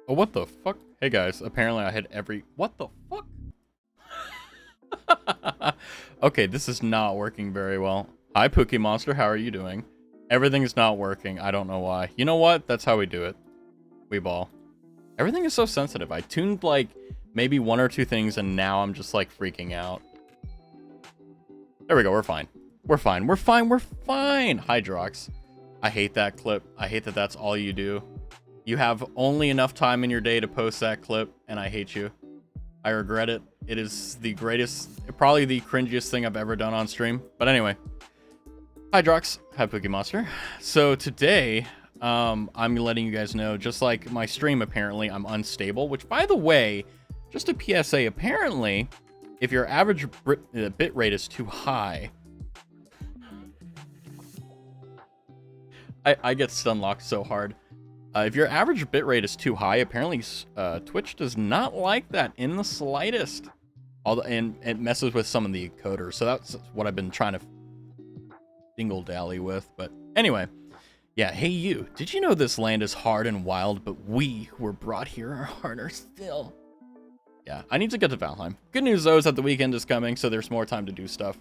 Oh, what the fuck? Hey guys, apparently I hit every... What the fuck? Okay, this is not working very well. Hi, Pookie Monster, how are you doing? Everything is not working, I don't know why. You know what? That's how we do it. We ball. Everything is so sensitive. I tuned, like, maybe one or two things, and now I'm just, like, freaking out. There we go, we're fine. We're fine, we're fine, we're fine! Hydrox. I hate that clip. I hate that that's all you do. You have only enough time in your day to post that clip, and I hate you. I regret it. It is the greatest, probably the cringiest thing I've ever done on stream. But anyway, Hydrox, hi Pookie Monster. So today, I'm letting you guys know, just like my stream, apparently, I'm unstable. Which, by the way, just a PSA, apparently, if your average bit rate is too high, I get stun locked so hard. If your average bitrate is too high, apparently Twitch does not like that in the slightest. And it messes with some of the encoders. So that's what I've been trying to dingle-dally with. But anyway, yeah, hey you. Did you know this land is hard and wild, but we who were brought here are harder still? Yeah, I need to get to Valheim. Good news, though, is that the weekend is coming, so there's more time to do stuff.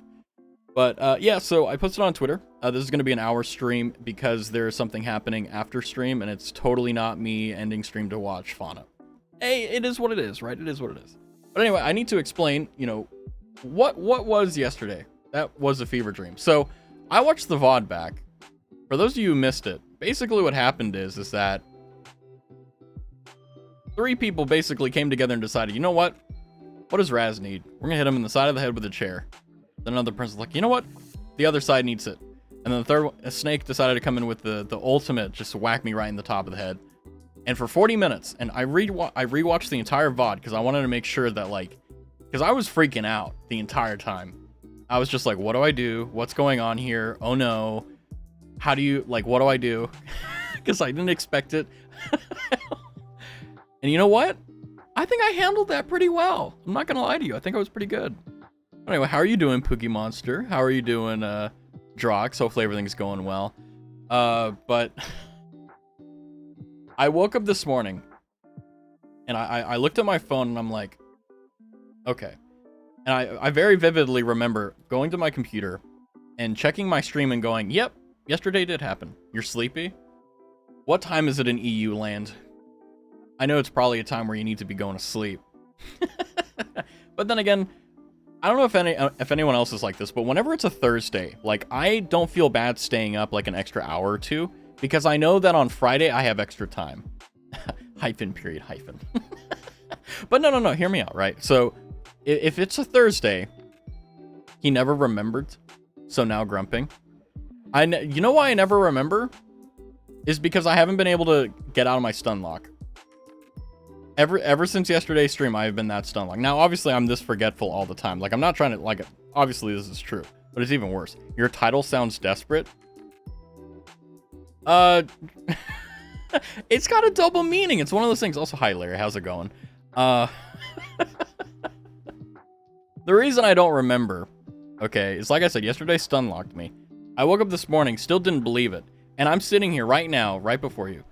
But yeah, so I posted on Twitter. This is going to be an hour stream because there's something happening after stream, and it's totally not me ending stream to watch Fauna. Hey, it is what it is, right? It is what it is. But anyway, I need to explain, you know, what was yesterday. That was a fever dream. So I watched the VOD back. For those of you who missed it, basically what happened is that three people basically came together and decided, you know what? What does Raz need? We're going to hit him in the side of the head with a chair. Then another person's like, you know what? The other side needs it. And then the third one, a snake decided to come in with the ultimate, just to whack me right in the top of the head. And for 40 minutes, and I rewatched the entire VOD because I wanted to make sure that, like, because I was freaking out the entire time. I was just like, what do I do? What's going on here? Oh no. How do you, like, what do I do? Because I didn't expect it. And you know what? I think I handled that pretty well. I'm not going to lie to you. I think I was pretty good. Anyway, how are you doing, Pookie Monster? How are you doing, Drox? Hopefully everything's going well. But I woke up this morning, and I looked at my phone, and I'm like, okay. And I very vividly remember going to my computer and checking my stream and going, yep, yesterday did happen. You're sleepy? What time is it in EU land? I know it's probably a time where you need to be going to sleep. But then again, I don't know if anyone else is like this, but whenever it's a Thursday, like, I don't feel bad staying up like an extra hour or two because I know that on Friday I have extra time. Hyphen, period, hyphen. But no, hear me out, right? So if it's a Thursday, he never remembered, so now grumping. You know why I never remember? Is because I haven't been able to get out of my stun lock. Ever since yesterday's stream, I have been that stun lock. Now, obviously, I'm this forgetful all the time. Like, I'm not trying to, like, obviously this is true, but it's even worse. Your title sounds desperate. It's got a double meaning. It's one of those things. Also, hi, Larry. How's it going? The reason I don't remember, okay, is like I said, yesterday stun locked me. I woke up this morning, still didn't believe it. And I'm sitting here right now, right before you.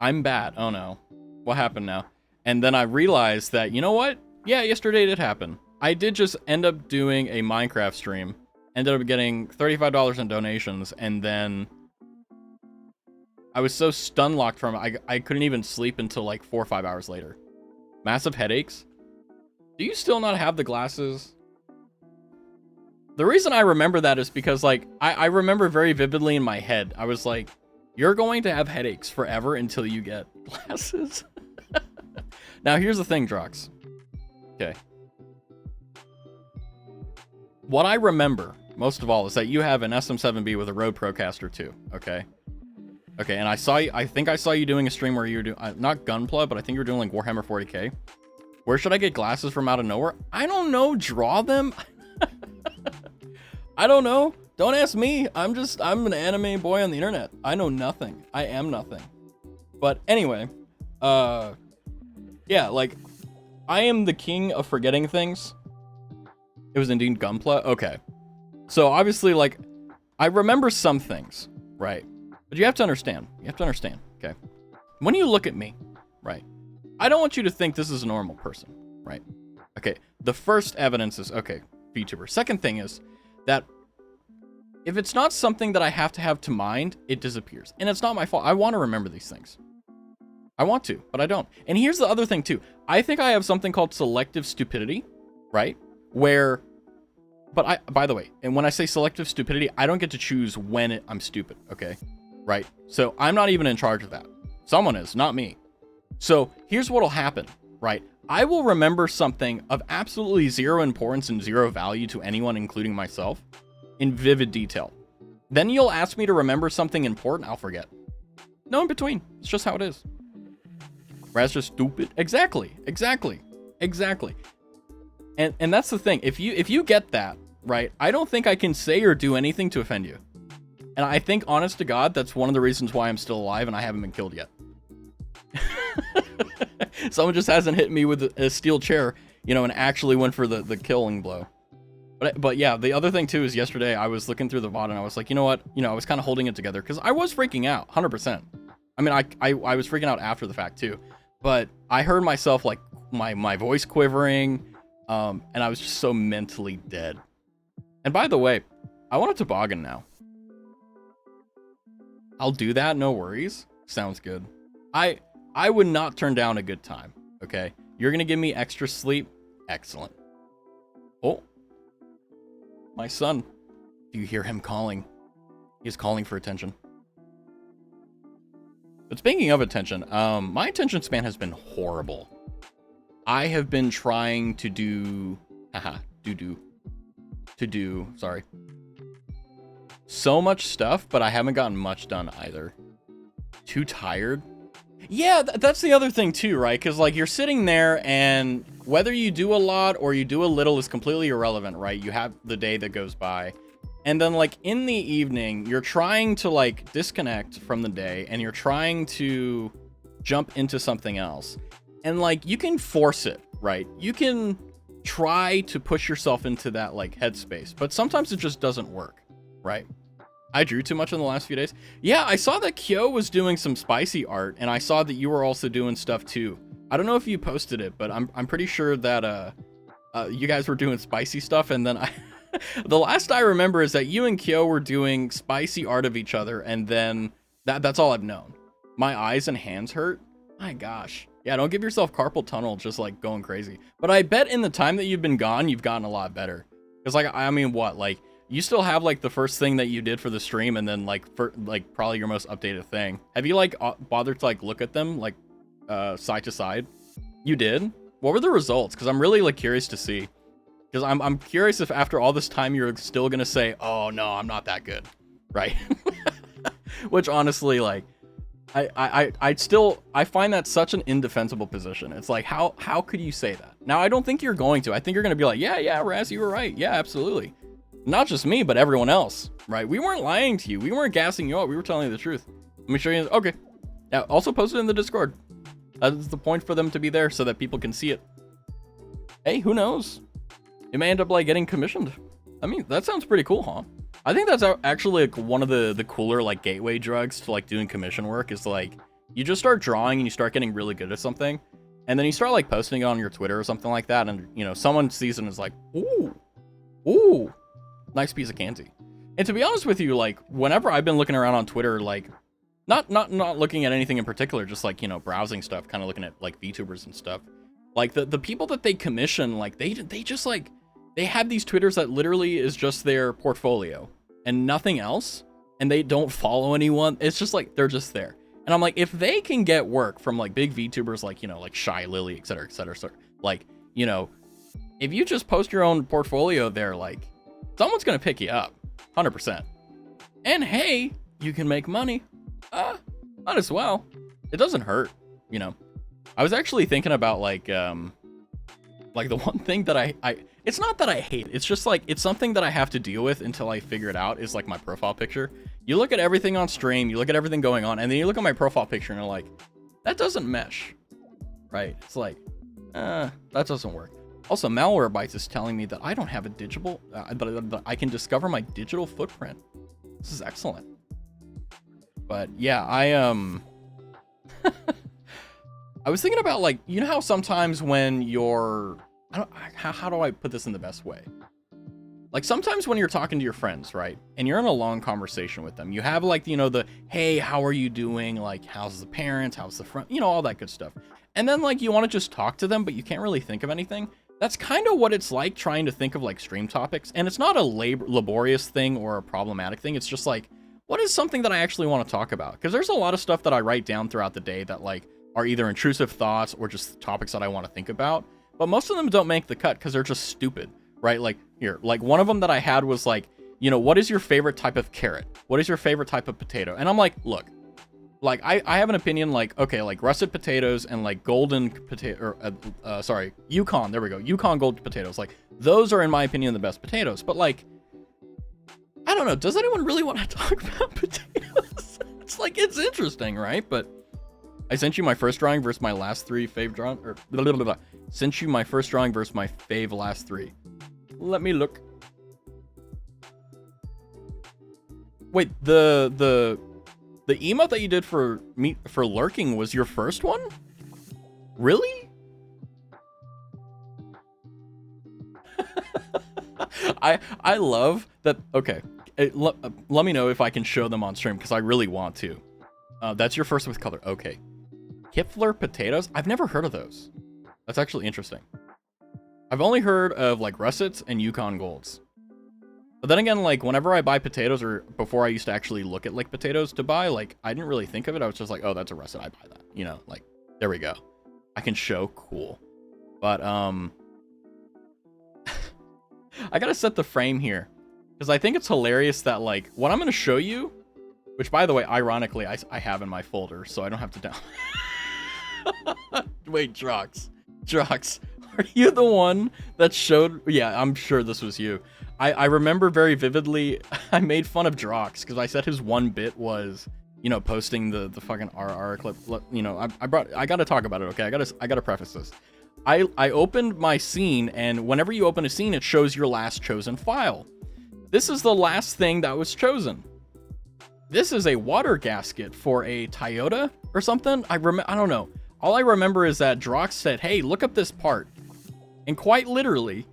I'm bad. Oh, no. What happened now? And then I realized that, you know what? Yeah, yesterday did happen. I did just end up doing a Minecraft stream. Ended up getting $35 in donations, and then I was so stun locked from it, I couldn't even sleep until like 4 or 5 hours later. Massive headaches. Do you still not have the glasses? The reason I remember that is because, like, I remember very vividly in my head. I was like, you're going to have headaches forever until you get glasses. Now, here's the thing, Drox. Okay. What I remember, most of all, is that you have an SM7B with a Rode Procaster 2, okay? Okay, and I think I saw you doing a stream where you were doing, not Gunpla, but I think you were doing, like, Warhammer 40k. Where should I get glasses from out of nowhere? I don't know, draw them? I don't know. Don't ask me. I'm an anime boy on the internet. I know nothing. I am nothing. But anyway, yeah, like, I am the king of forgetting things. It was indeed Gunpla? Okay. So, obviously, like, I remember some things, right? But you have to understand. Okay? When you look at me, right? I don't want you to think this is a normal person, right? Okay, the first evidence is, okay, VTuber. Second thing is that if it's not something that I have to mind, it disappears. And it's not my fault. I want to remember these things. I want to, but I don't. And here's the other thing too. I think I have something called selective stupidity, right? Where, by the way, and when I say selective stupidity, I don't get to choose when I'm stupid, okay? Right? So I'm not even in charge of that. Someone is, not me. So here's what'll happen, right? I will remember something of absolutely zero importance and zero value to anyone, including myself, in vivid detail. Then you'll ask me to remember something important, I'll forget. No in between. It's just how it is. Raz just stupid. Exactly. And that's the thing. If you get that, right, I don't think I can say or do anything to offend you. And I think, honest to God, that's one of the reasons why I'm still alive and I haven't been killed yet. Someone just hasn't hit me with a steel chair, and actually went for the killing blow. But yeah, the other thing too is yesterday I was looking through the VOD and I was like, you know what? I was kind of holding it together because I was freaking out, 100%. I mean, I was freaking out after the fact too, but I heard myself like my voice quivering, and I was just so mentally dead. And by the way, I want a toboggan now. I'll do that, no worries. Sounds good. I would not turn down a good time, okay? You're gonna give me extra sleep? Excellent. Oh. My son. Do you hear him calling? He's calling for attention. But speaking of attention, my attention span has been horrible. I have been trying to do... sorry. So much stuff, but I haven't gotten much done either. Too tired? Yeah, that's the other thing too, right? Because like you're sitting there and whether you do a lot or you do a little is completely irrelevant, right? You have the day that goes by. And then like in the evening, you're trying to like disconnect from the day and you're trying to jump into something else. And like you can force it, right? You can try to push yourself into that like headspace, but sometimes it just doesn't work, right? I drew too much in the last few days. Yeah, I saw that Kyo was doing some spicy art, and I saw that you were also doing stuff too. I don't know if you posted it, but I'm pretty sure that you guys were doing spicy stuff, and then the last I remember is that you and Kyo were doing spicy art of each other, and then that's all I've known. My eyes and hands hurt. My gosh. Yeah, don't give yourself carpal tunnel just like going crazy. But I bet in the time that you've been gone, you've gotten a lot better. Because like, I mean, what, like, you still have like the first thing that you did for the stream and then like for like probably your most updated thing. Have you like bothered to like look at them like side to side? You did? What were the results? Because I'm really like curious to see. Because I'm curious if after all this time you're still gonna say, oh no, I'm not that good, right? Which honestly, like, I find that such an indefensible position. It's like, how could you say that? Now I don't think you're going to. I think you're gonna be like, yeah, Raz, you were right. Yeah, absolutely. Not just me, but everyone else, right? We weren't lying to you. We weren't gassing you up. We were telling you the truth. Let me show you. Okay. Yeah, also post it in the Discord. That's the point for them to be there so that people can see it. Hey, who knows? It may end up like getting commissioned. I mean, that sounds pretty cool, huh? I think that's actually like one of the cooler like gateway drugs to like doing commission work is like you just start drawing and you start getting really good at something. And then you start like posting it on your Twitter or something like that. And someone sees it and is like, ooh. Nice piece of candy. And to be honest with you, like whenever I've been looking around on Twitter, like not looking at anything in particular, just like browsing stuff, kind of looking at like VTubers and stuff, like the people that they commission, like they just like they have these Twitters that literally is just their portfolio and nothing else, and they don't follow anyone. It's just like they're just there. And I'm like, if they can get work from like big VTubers like like Shy Lily, et cetera, like if you just post your own portfolio there, like someone's gonna pick you up, 100%. And hey, you can make money. Might as well. It doesn't hurt, I was actually thinking about like the one thing that I it's not that I hate, it's just like it's something that I have to deal with until I figure it out, is like my profile picture. You look at everything on stream, you look at everything going on, and then you look at my profile picture and you're like, that doesn't mesh, right? It's like, that doesn't work. Also, Malwarebytes is telling me that I don't have a digital, that I can discover my digital footprint. This is excellent. But yeah, I was thinking about, like, you know how sometimes when you're, how do I put this in the best way? Like, sometimes when you're talking to your friends, right, and you're in a long conversation with them, you have, like, you know, the, hey, how are you doing? Like, how's the parents? How's the front? You know, all that good stuff. And then, like, you want to just talk to them, but you can't really think of anything. That's kind of what it's like trying to think of, like, stream topics. And it's not a laborious thing or a problematic thing. It's just, like, what is something that I actually want to talk about? Because there's a lot of stuff that I write down throughout the day that, like, are either intrusive thoughts or just topics that I want to think about. But most of them don't make the cut because they're just stupid. Right? Like, here, like, one of them that I had was like, you know, what is your favorite type of carrot? What is your favorite type of potato? And I'm like, look, like, I have an opinion, like, okay, like, russet potatoes and, like, golden potato, or, sorry, Yukon, there we go, Yukon gold potatoes, like, those are, in my opinion, the best potatoes. But, like, I don't know, does anyone really want to talk about potatoes? It's like, it's interesting, right? But I sent you my first drawing versus my last 3 fave drawing, or blah, blah, blah, blah. Sent you my first drawing versus my fave last 3. Let me look. Wait, the emote that you did for me for lurking was your first one? Really? I love that. Okay, let me know if I can show them on stream because I really want to. That's your first with color. Okay. Kipfler potatoes? I've never heard of those. That's actually interesting. I've only heard of, like, russets and Yukon golds. But then again, like, whenever I buy potatoes, or before I used to actually look at, like, potatoes to buy, like, I didn't really think of it. I was just like, oh, that's a russet, I buy that. You know, like, there we go. I can show, cool. But, I gotta set the frame here. Because I think it's hilarious that, like, what I'm gonna show you, which, by the way, ironically, I have in my folder, so I don't have to down... Wait, Drox. Are you the one that showed? Yeah, I'm sure this was you. I remember very vividly, I made fun of Drox because I said his one bit was, you know, posting the fucking RR clip. You know, I gotta talk about it, okay? I gotta preface this. I opened my scene, and whenever you open a scene, it shows your last chosen file. This is the last thing that was chosen. This is a water gasket for a Toyota or something. I don't know. All I remember is that Drox said, hey, look up this part. And quite literally,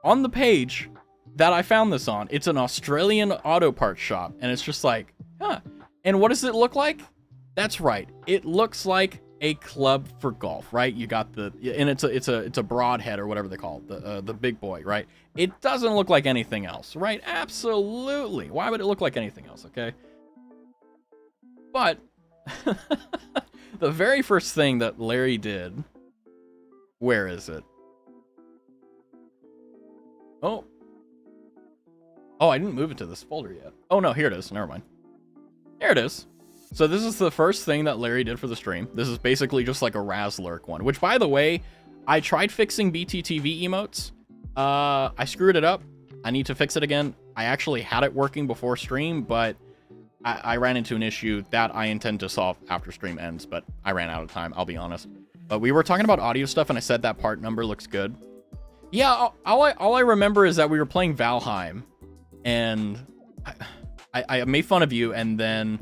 on the page that I found this on, it's an Australian auto parts shop. And it's just like, huh. And what does it look like? That's right. It looks like a club for golf, right? You got the, and it's a broadhead or whatever they call it, the big boy, right? It doesn't look like anything else, right? Absolutely. Why would it look like anything else, okay? But the very first thing that Larry did, where is it? Oh, I didn't move it to this folder yet. Oh no, here it is. Never mind. There it is. So this is the first thing that Larry did for the stream. This is basically just like a Razlurk one, which, by the way, I tried fixing BTTV emotes. I screwed it up. I need to fix it again. I actually had it working before stream, but I ran into an issue that I intend to solve after stream ends, but I ran out of time, I'll be honest. But we were talking about audio stuff, and I said that part number looks good. Yeah, all I remember is that we were playing Valheim, and I made fun of you, and then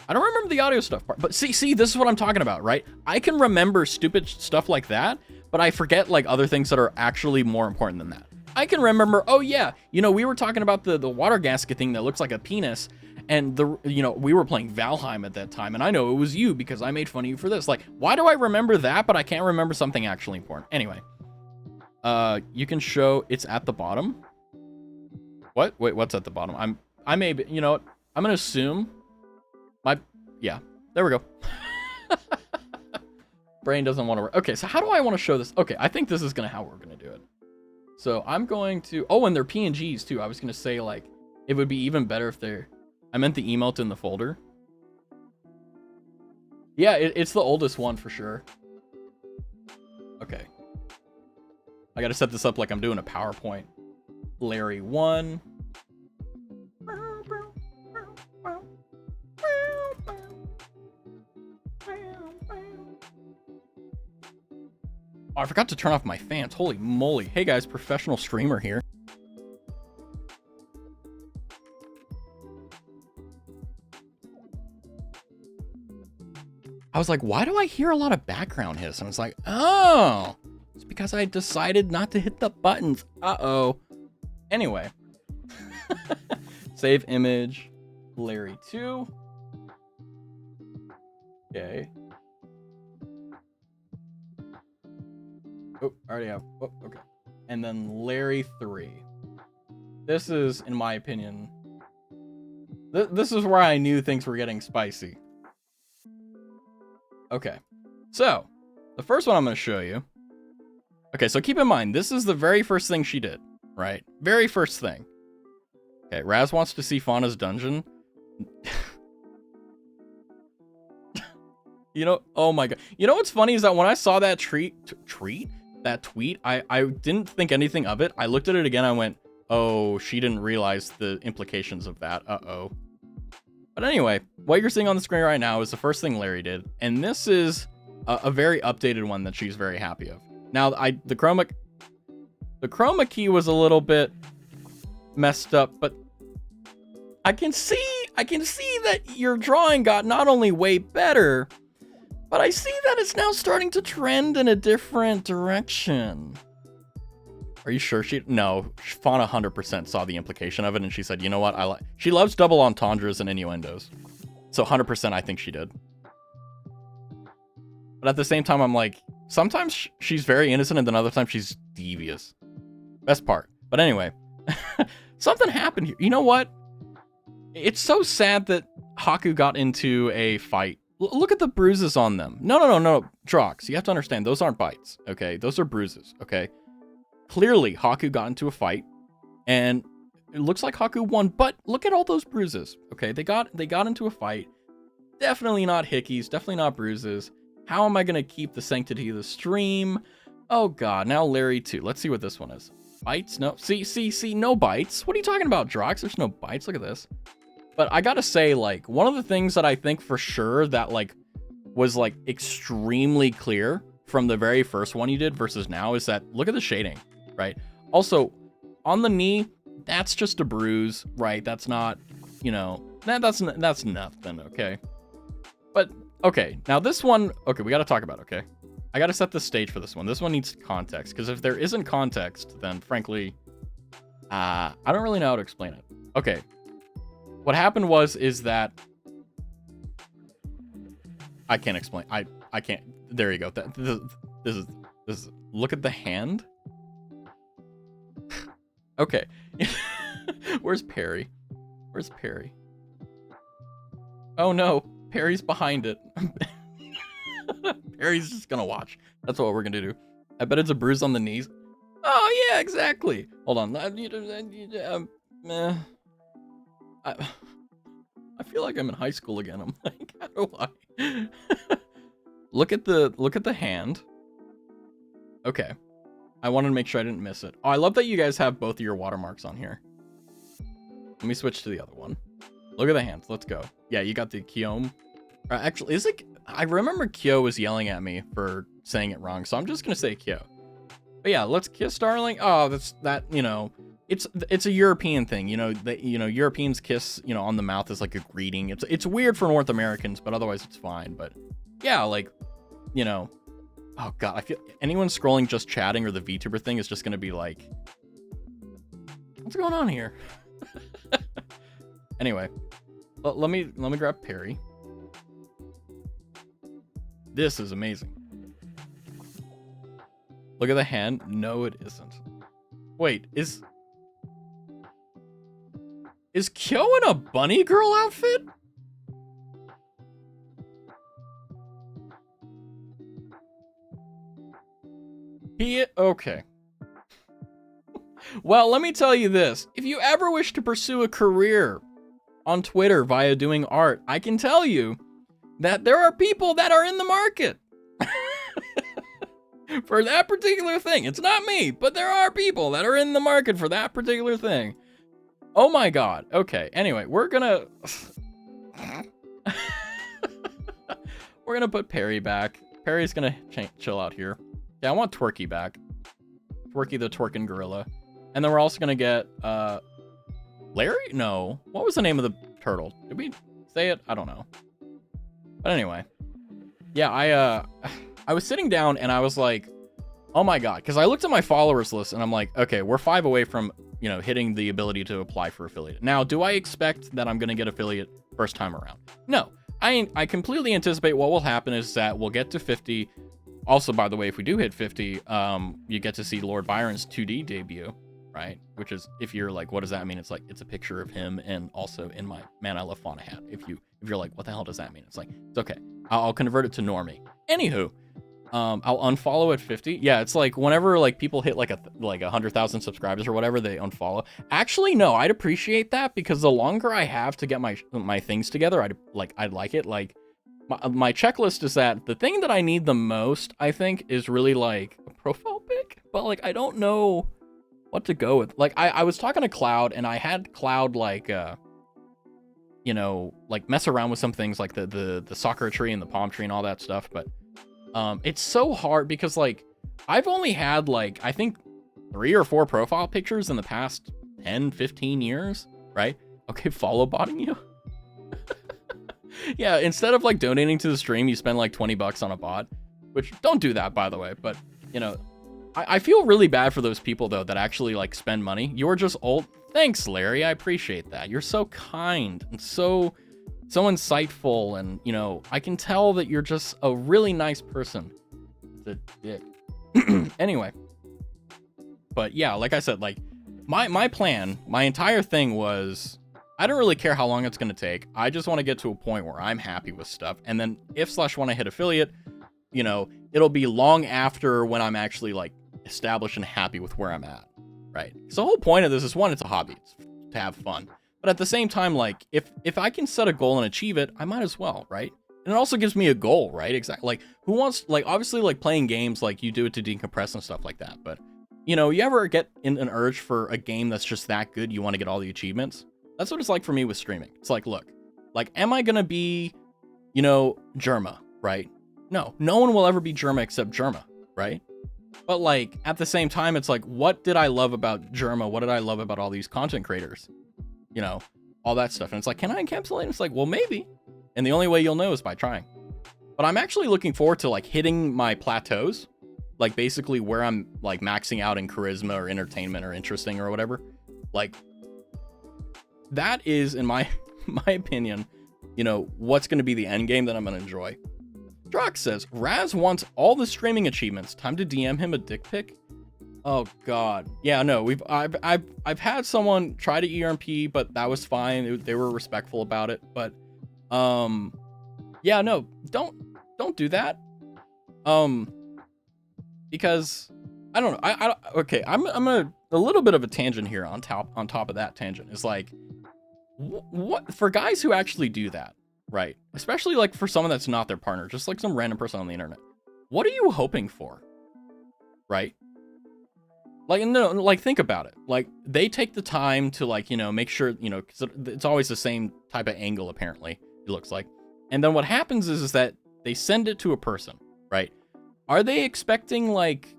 I don't remember the audio stuff part. But see, this is what I'm talking about, right? I can remember stupid stuff like that, but I forget, like, other things that are actually more important than that. I can remember, oh yeah, you know, we were talking about the water gasket thing that looks like a penis, and we were playing Valheim at that time, and I know it was you because I made fun of you for this. Like, why do I remember that, but I can't remember something actually important? Anyway, you can show it's at the bottom. What? Wait, what's at the bottom? I may be, you know what? I'm gonna assume yeah, there we go. Brain doesn't want to work. Okay, so how do I want to show this? Okay, I think this is how we're gonna do it. So I'm going to, oh, and they're PNGs too. I was gonna say, like, it would be even better if they're, I meant the emote in the folder. Yeah, it's the oldest one for sure. Okay. I gotta set this up like I'm doing a PowerPoint. Larry 1. Oh, I forgot to turn off my fans. Holy moly. Hey guys, professional streamer here. I was like, why do I hear a lot of background hiss? And I was like, oh, it's because I decided not to hit the buttons. Uh-oh. Anyway. Save image. Larry 2. Okay. Oh, I already have. Oh, okay. And then Larry 3. This is, in my opinion, this is where I knew things were getting spicy. Okay. So, the first one I'm going to show you. Okay, so keep in mind, this is the very first thing she did, right? Very first thing. Okay, Raz wants to see Fauna's dungeon. You know, oh my god. You know what's funny is that when I saw that tweet, I didn't think anything of it. I looked at it again, I went, oh, she didn't realize the implications of that. Uh-oh. But anyway, what you're seeing on the screen right now is the first thing Larry did, and this is a very updated one that she's very happy of. Now, the chroma key was a little bit messed up, but I can see that your drawing got not only way better, but I see that it's now starting to trend in a different direction. Are you sure no, Fauna 100% saw the implication of it, and she said, you know what, she loves double entendres and innuendos. So 100% I think she did. But at the same time, I'm like, sometimes she's very innocent, and then other times she's devious. Best part. But anyway, something happened here. You know what? It's so sad that Haku got into a fight. Look at the bruises on them. No, Drox, you have to understand, those aren't bites, okay? Those are bruises, okay? Clearly, Haku got into a fight, and it looks like Haku won, but look at all those bruises, okay? They got into a fight. Definitely not hickeys, definitely not bruises. How am I going to keep the sanctity of the stream? Oh god, now Larry 2. Let's see what this one is. Bites? No. See, no bites. What are you talking about, Drox? There's no bites. Look at this. But I gotta say, like, one of the things that I think for sure that, like, was, like, extremely clear from the very first one you did versus now is that, look at the shading, right? Also, on the knee, that's just a bruise, right? That's not, you know, that's nothing, okay? But, okay, now this one, okay, we gotta talk about it, okay? I gotta set the stage for this one. This one needs context, because if there isn't context, then, frankly, I don't really know how to explain it. Okay. What happened is that I can't explain. I can't. There you go. This is. Look at the hand. Okay. Where's Perry? Where's Perry? Oh no, Perry's behind it. Perry's just gonna watch. That's what we're gonna do. I bet it's a bruise on the knees. Oh yeah, exactly. Hold on. I feel like I'm in high school again. I'm like, how do I? Look at the hand. Okay. I wanted to make sure I didn't miss it. Oh, I love that you guys have both of your watermarks on here. Let me switch to the other one. Look at the hands. Let's go. Yeah, you got the Kyome. Actually, is it? I remember Kyo was yelling at me for saying it wrong, so I'm just gonna say Kyo. But yeah, let's kiss, darling. Oh, that. You know. It's a European thing, you know. Europeans kiss, you know, on the mouth as like a greeting. It's weird for North Americans, but otherwise it's fine. But yeah, like, you know, oh god, I feel anyone scrolling just chatting or the VTuber thing is just gonna be like, what's going on here? Anyway, let me grab Perry. This is amazing. Look at the hand. No, it isn't. Wait, is Kyo in a bunny girl outfit? Okay. Well, let me tell you this. If you ever wish to pursue a career on Twitter via doing art, I can tell you that there are people that are in the market for that particular thing. It's not me, but there are people that are in the market for that particular thing. Oh my god. Okay, anyway, we're gonna put Perry back. Perry's gonna chill out here. Yeah, I want Twerky back. Twerky the twerking gorilla. And then we're also gonna get Larry? No. What was the name of the turtle? Did we say it? I don't know. But anyway. Yeah, I was sitting down and I was like, oh my god, because I looked at my followers list and I'm like, okay, we're 5 away from, you know, hitting the ability to apply for affiliate. Now, do I expect that I'm gonna get affiliate first time around? No. I completely anticipate what will happen is that we'll get to 50. Also, by the way, if we do hit 50, you get to see Lord Byron's 2D debut, right? Which is, if you're like, what does that mean? It's like, it's a picture of him and also in my Man I Love Fauna hat. If you're like, what the hell does that mean? It's like, it's okay. I'll convert it to normie. Anywho, I'll unfollow at 50. Yeah, it's like whenever like people hit like 100,000 subscribers or whatever, they unfollow. Actually, no, I'd appreciate that because the longer I have to get my things together, I'd like it. Like my checklist is that the thing that I need the most, I think, is really like a profile pic, but like I don't know what to go with. Like I was talking to Cloud and I had Cloud like you know, like mess around with some things like the sakura tree and the palm tree and all that stuff, but it's so hard because like I've only had like I think 3 or 4 profile pictures in the past 10-15 years, right? Okay, follow botting you. Yeah, instead of like donating to the stream, you spend like $20 on a bot, which don't do that, by the way. But you know, I feel really bad for those people though that actually like spend money. You're just old. Thanks, Larry. I appreciate that. You're so kind and so insightful, and you know, I can tell that you're just a really nice person. It's a dick. Anyway, but yeah, like I said, like my plan, my entire thing was, I don't really care how long it's going to take. I just want to get to a point where I'm happy with stuff. And then if/when I hit affiliate, you know, it'll be long after when I'm actually like established and happy with where I'm at. Right. So the whole point of this is, one, it's a hobby. It's to have fun. But at the same time, like if I can set a goal and achieve it, I might as well. Right. And it also gives me a goal. Right. Exactly. Like who wants, like, obviously like playing games, like you do it to decompress and stuff like that. But you know, you ever get in an urge for a game that's just that good? You want to get all the achievements. That's what it's like for me with streaming. It's like, look, like, am I going to be, you know, Jerma, right? No one will ever be Jerma except Jerma, right? But like, at the same time, it's like, what did I love about Jerma? What did I love about all these content creators? You know, all that stuff. And it's like, can I encapsulate? And it's like, well, maybe. And the only way you'll know is by trying. But I'm actually looking forward to like hitting my plateaus, like basically where I'm like maxing out in charisma or entertainment or interesting or whatever. Like, that is, in my opinion, you know, what's going to be the end game that I'm going to enjoy. Drox says, Raz wants all the streaming achievements. Time to DM him a dick pic. Oh God. Yeah, no, I've had someone try to ERP, but that was fine. They were respectful about it. But yeah, no, don't do that. Because I don't know. I okay, I'm a little bit of a tangent here on top of that tangent. Is like, what for guys who actually do that, right? Especially like for someone that's not their partner, just like some random person on the internet. What are you hoping for? Right? Like, no, like, think about it. Like, they take the time to, like, you know, make sure, you know, because it's always the same type of angle, apparently, it looks like. And then what happens is that they send it to a person, right? Are they expecting, like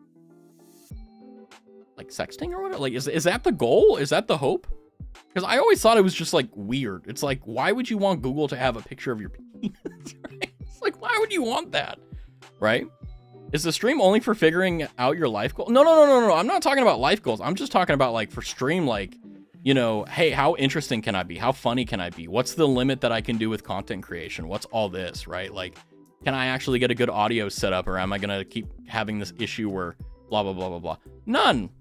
sexting or whatever? Like, is that the goal? Is that the hope? Because I always thought it was just, like, weird. It's like, why would you want Google to have a picture of your penis, right? It's like, why would you want that, right? Is the stream only for figuring out your life goal? No. I'm not talking about life goals. I'm just talking about, like, for stream, like, you know, hey, how interesting can I be? How funny can I be? What's the limit that I can do with content creation? What's all this, right? Like, can I actually get a good audio setup, or am I going to keep having this issue where blah, blah, blah, blah, blah? None.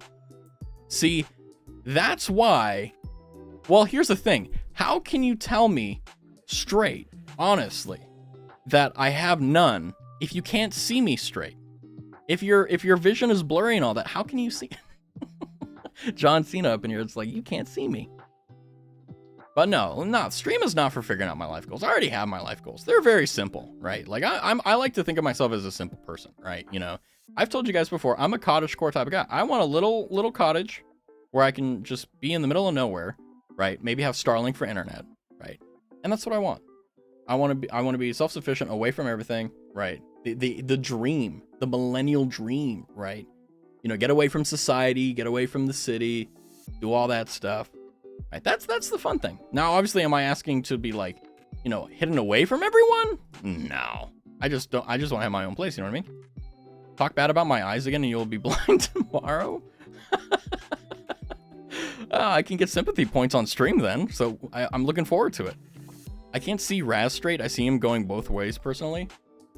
See, that's why. Well, here's the thing. How can you tell me straight, honestly, that I have none if you can't see me straight? If your vision is blurry and all that, how can you see? John Cena up in here, it's like, you can't see me. But no, stream is not for figuring out my life goals. I already have my life goals. They're very simple, right? Like, I like to think of myself as a simple person, right? You know, I've told you guys before, I'm a cottagecore type of guy. I want a little cottage where I can just be in the middle of nowhere, right? Maybe have Starlink for internet, right? And that's what I want. I want to be self-sufficient, away from everything, right? The dream, the millennial dream, right? You know, get away from society, get away from the city, do all that stuff, right? That's the fun thing. Now, obviously, am I asking to be like, you know, hidden away from everyone? No. I just want to have my own place, you know what I mean? Talk bad about my eyes again and you'll be blind tomorrow. I can get sympathy points on stream then, so I'm looking forward to it. I can't see Raz straight. I see him going both ways personally.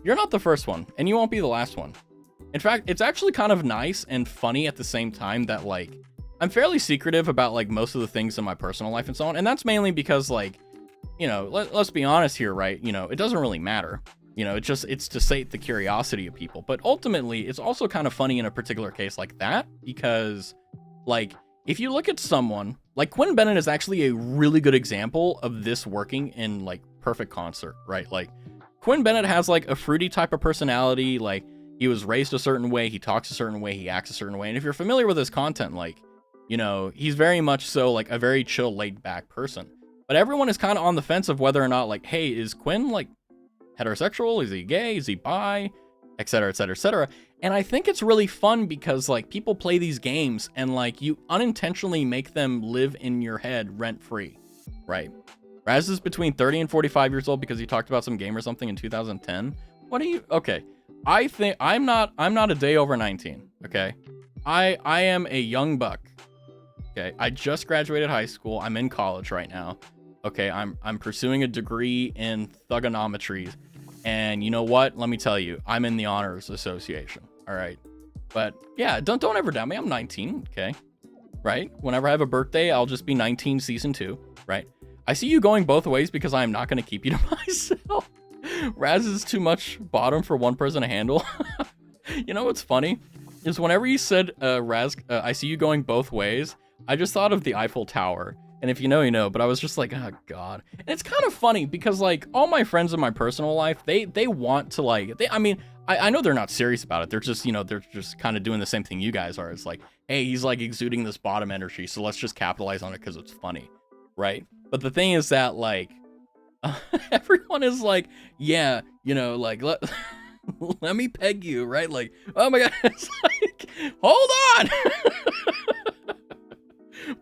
You're not the first one, and you won't be the last one. In fact, it's actually kind of nice and funny at the same time that, like, I'm fairly secretive about, like, most of the things in my personal life and so on, and that's mainly because, like, you know, let's be honest here, right? You know, it doesn't really matter. You know, it's to sate the curiosity of people. But ultimately, it's also kind of funny in a particular case like that, because, like, if you look at someone, like, Quinn Bennett is actually a really good example of this working in, like, perfect concert, right? Like, Quinn Bennett has, like, a fruity type of personality, like, he was raised a certain way, he talks a certain way, he acts a certain way, and if you're familiar with his content, like, you know, he's very much so, like, a very chill, laid-back person. But everyone is kind of on the fence of whether or not, like, hey, is Quinn, like, heterosexual? Is he gay? Is he bi? Etc., etc., etc. And I think it's really fun because, like, people play these games and, like, you unintentionally make them live in your head rent-free, right? Raz is between 30 and 45 years old because he talked about some game or something in 2010. What are you? Okay. I think I'm not a day over 19, okay? I am a young buck. Okay? I just graduated high school. I'm in college right now. Okay, I'm pursuing a degree in thugonometry. And you know what? Let me tell you, I'm in the Honors Association. All right. But yeah, don't ever doubt me. I'm 19. Okay. Right. Whenever I have a birthday, I'll just be 19 season 2. Right. I see you going both ways because I'm not going to keep you to myself. Raz is too much bottom for one person to handle. You know what's funny is whenever you said, Raz, I see you going both ways, I just thought of the Eiffel Tower. And if you know, you know, but I was just like, oh God. And it's kind of funny because, like, all my friends in my personal life, they want to, like, I know they're not serious about it. They're just, you know, they're just kind of doing the same thing you guys are. It's like, hey, he's like exuding this bottom energy, so let's just capitalize on it because it's funny, right? But the thing is that, like, everyone is like, yeah, you know, like, let me peg you, right? Like, oh my God, it's like, hold on.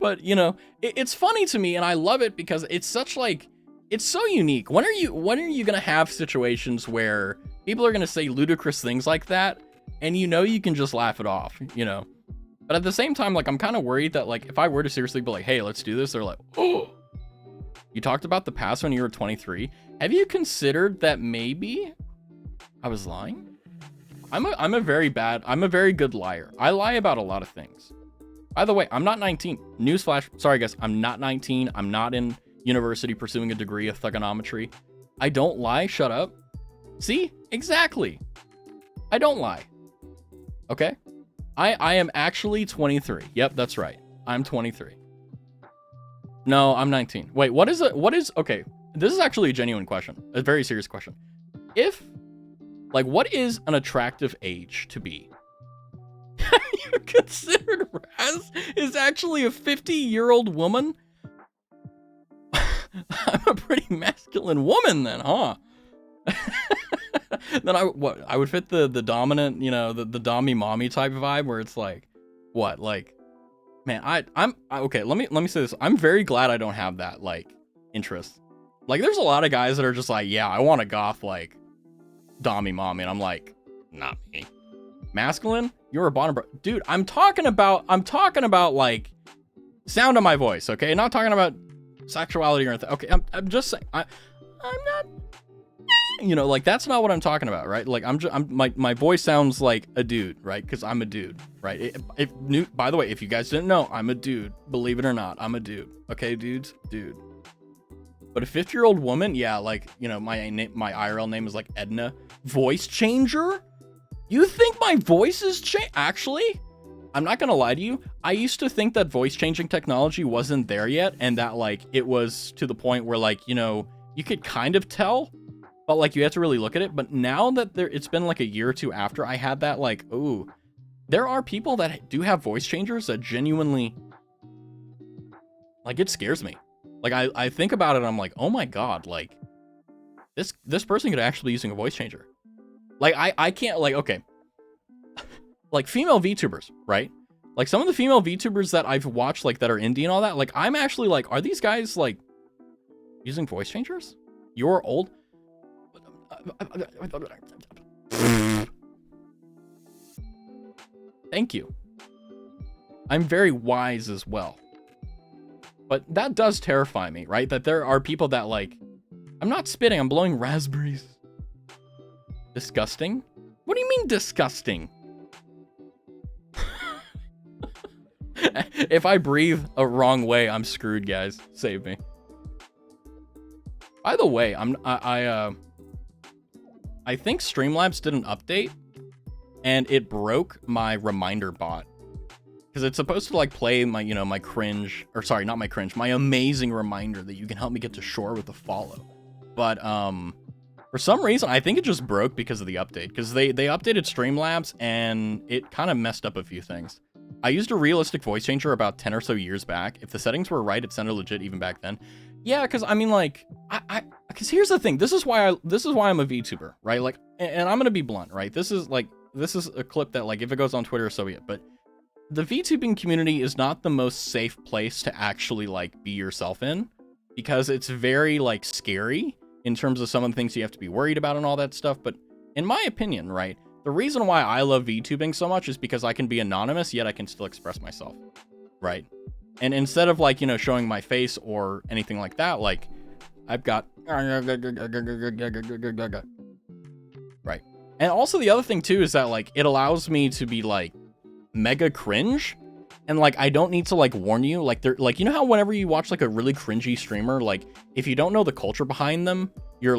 But, you know, it's funny to me and I love it because it's such, like, it's so unique. When are you going to have situations where people are going to say ludicrous things like that and you know you can just laugh it off, you know? But at the same time, like, I'm kind of worried that, like, if I were to seriously be like, hey, let's do this, they're like, oh, you talked about the past when you were 23. Have you considered that maybe I was lying? I'm a very good liar. I lie about a lot of things. By the way, I'm not 19. Newsflash. Sorry, guys. I'm not 19. I'm not in university pursuing a degree of thugonometry. I don't lie. Shut up. See? Exactly. I don't lie. Okay? I am actually 23. Yep, that's right. I'm 23. No, I'm 19. Wait, what is okay, this is actually a genuine question. A very serious question. What is an attractive age to be? You considered Raz is actually a 50-year-old woman? I'm a pretty masculine woman then, huh? Then I would fit the dominant, you know, the dommy mommy type vibe where it's like, what, like, man, I'm okay, let me say this. I'm very glad I don't have that, like, interest. Like, there's a lot of guys that are just like, yeah, I want a goth, like, dommy mommy, and I'm like, not me. Masculine? You're a bottom bro. Dude, I'm talking about, like, sound of my voice, okay? Not talking about sexuality or anything. Okay, I'm just saying, I'm not, you know, like, that's not what I'm talking about, right? Like, my voice sounds like a dude, right? Because I'm a dude, right? By the way, if you guys didn't know, I'm a dude. Believe it or not, I'm a dude. Okay, dudes? Dude. But a 50-year-old woman, yeah, like, you know, my IRL name is, like, Edna. Voice changer? You think my voice is Actually, I'm not gonna lie to you. I used to think that voice changing technology wasn't there yet, and that, like, it was to the point where, like, you know, you could kind of tell, but, like, you have to really look at it. But now that it's been like a year or two after I had that, like, ooh, there are people that do have voice changers that genuinely, like, it scares me. Like, I think about it, and I'm like, oh my God, like, this person could actually be using a voice changer. Like, I can't, like, okay. Like, female VTubers, right? Like, some of the female VTubers that I've watched, like, that are indie and all that, like, I'm actually like, are these guys, like, using voice changers? You're old? Thank you. I'm very wise as well. But that does terrify me, right? That there are people that like, I'm not spitting, I'm blowing raspberries. Disgusting? What do you mean disgusting? If I breathe a wrong way, I'm screwed, guys. Save me. By the way, I think Streamlabs did an update and it broke my reminder bot. Because it's supposed to like play my, you know, my cringe, or sorry, not my cringe, my amazing reminder that you can help me get to shore with a follow. But for some reason, I think it just broke because of the update. Because they updated Streamlabs and it kind of messed up a few things. I used a realistic voice changer about 10 or so years back. If the settings were right, it sounded legit even back then. Yeah, because I mean, like, because here's the thing. This is why I'm a VTuber, right? Like, and I'm gonna be blunt, right? This is a clip that, like, if it goes on Twitter, so be it. But the VTubing community is not the most safe place to actually like be yourself in, because it's very like scary in terms of some of the things you have to be worried about and all that stuff. But in my opinion, right, the reason why I love VTubing so much is because I can be anonymous, yet I can still express myself, right? And instead of like, you know, showing my face or anything like that, like I've got right. And also the other thing too is that like it allows me to be like mega cringe, and like I don't need to like warn you, like they're like, you know how whenever you watch like a really cringy streamer, like if you don't know the culture behind them, you're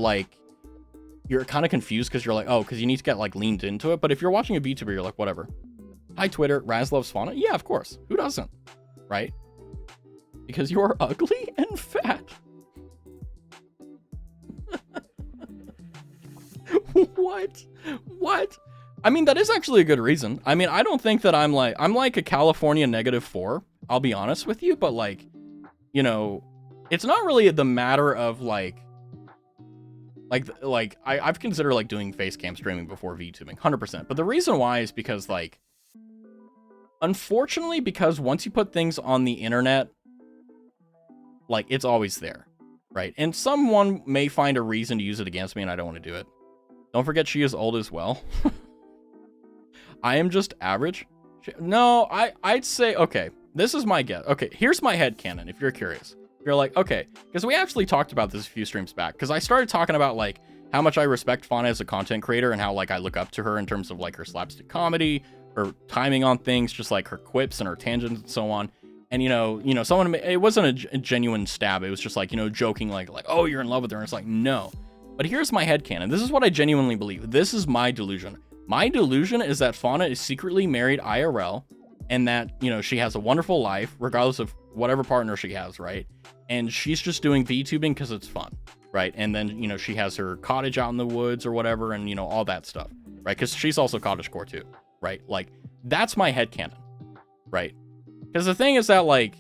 kind of confused because you're like, oh, because you need to get like leaned into it. But if you're watching a VTuber, you're like, whatever. Hi Twitter, Raz loves fauna. Yeah, of course. Who doesn't? Right? Because you are ugly and fat. What? I mean, that is actually a good reason. I mean, I don't think that I'm like a California -4, I'll be honest with you, but like, you know, it's not really the matter of I've considered like doing face cam streaming before VTubing, 100%. But the reason why is because like, unfortunately, because once you put things on the internet, like it's always there, right? And someone may find a reason to use it against me and I don't want to do it. Don't forget she is old as well. I am just average. No, I'd say, okay, this is my guess. Okay, here's my headcanon, if you're curious. You're like, okay, because we actually talked about this a few streams back, because I started talking about like how much I respect Fauna as a content creator and how like I look up to her in terms of like her slapstick comedy, her timing on things, just like her quips and her tangents and so on. And you know, someone, it wasn't a genuine stab. It was just like, you know, joking like, oh, you're in love with her. And it's like, no. But here's my headcanon. This is what I genuinely believe. This is my delusion. My delusion is that Fauna is secretly married IRL, and that, you know, she has a wonderful life, regardless of whatever partner she has, right? And she's just doing VTubing because it's fun, right? And then, you know, she has her cottage out in the woods or whatever, and, you know, all that stuff, right? Because she's also cottagecore too, right? Like, that's my headcanon, right? Because the thing is that, like,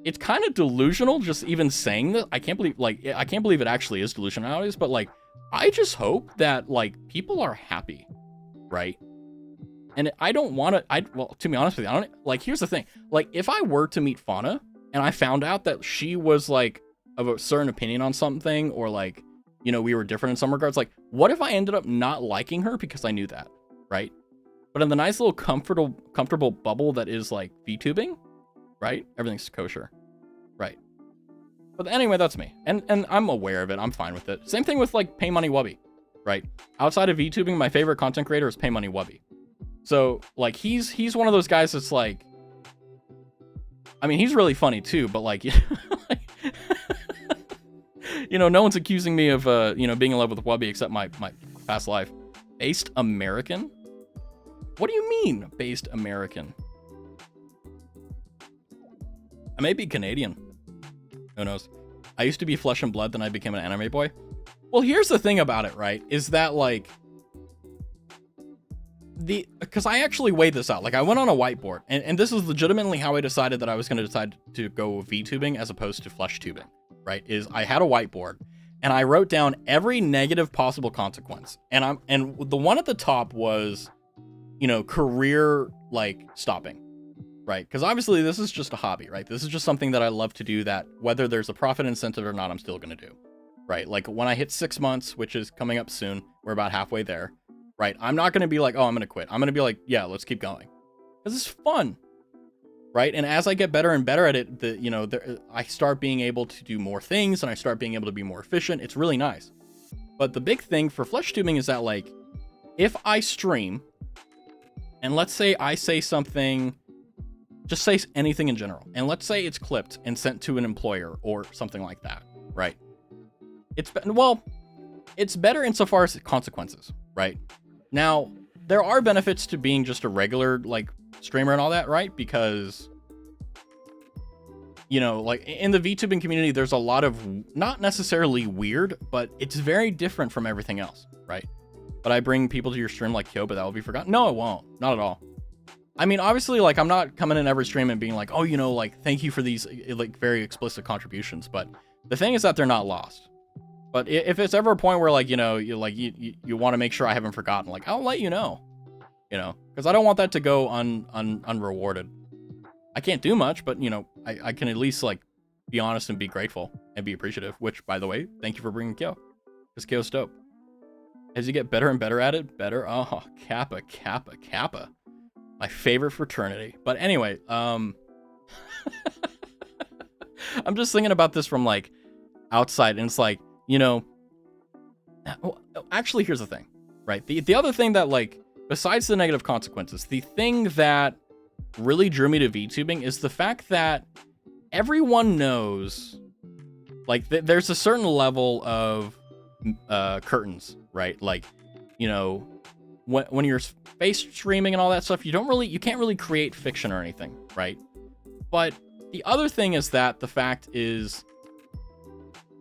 it's kind of delusional just even saying that. I can't believe it actually is delusional nowadays, but, like, I just hope that, like, people are happy, right? And I don't want to, well, to be honest with you, I don't, like, here's the thing. Like, if I were to meet Fauna, and I found out that she was, like, of a certain opinion on something, or, like, you know, we were different in some regards, like, what if I ended up not liking her because I knew that, right? But in the nice little comfortable bubble that is, like, VTubing, right? Everything's kosher, right? But anyway, that's me. And I'm aware of it. I'm fine with it. Same thing with, like, Pay Money Wubby, right? Outside of VTubing, my favorite content creator is Pay Money Wubby. So, like, he's one of those guys that's, like, I mean, he's really funny, too, but, like, you know, no one's accusing me of, you know, being in love with Wubby except my past life. Based American? What do you mean, based American? I may be Canadian. Who knows? I used to be flesh and blood, then I became an anime boy. Well, here's the thing about it, right? Is that, like, because I actually weighed this out. Like, I went on a whiteboard, and this is legitimately how I decided that I was going to decide to go VTubing as opposed to flesh tubing, right? Is I had a whiteboard, and I wrote down every negative possible consequence. And the one at the top was, you know, career, like, stopping. Right? Because obviously this is just a hobby, right? This is just something that I love to do that whether there's a profit incentive or not, I'm still going to do, right? Like when I hit 6 months, which is coming up soon, we're about halfway there, right? I'm not going to be like, oh, I'm going to quit. I'm going to be like, yeah, let's keep going. Because it's fun, right? And as I get better and better at it, I start being able to do more things and I start being able to be more efficient. It's really nice. But the big thing for flesh tubing is that, like, if I stream and let's say I say something, just say anything in general, and let's say it's clipped and sent to an employer or something like that, right? It's better insofar as consequences, right? Now, there are benefits to being just a regular, like, streamer and all that, right? Because, you know, like, in the VTubing community, there's a lot of, not necessarily weird, but it's very different from everything else, right? But I bring people to your stream like, yo, but that will be forgotten. No, it won't. Not at all. I mean, obviously, like, I'm not coming in every stream and being like, oh, you know, like, thank you for these, like, very explicit contributions. But the thing is that they're not lost. But if it's ever a point where, like, you know, you want to make sure I haven't forgotten, like, I'll let you know, because I don't want that to go unrewarded. I can't do much, but, you know, I can at least, like, be honest and be grateful and be appreciative, which, by the way, thank you for bringing Kyo, because Kyo's dope. As you get better and better at it, oh, Kappa. My favorite fraternity. But anyway, I'm just thinking about this from, like, outside, and it's like, you know, actually, here's the thing, right? The other thing that, like, besides the negative consequences, the thing that really drew me to VTubing is the fact that everyone knows, like, there's a certain level of curtains, right? Like, you know, when you're face streaming and all that stuff, you can't really create fiction or anything, right? But the other thing is that the fact is,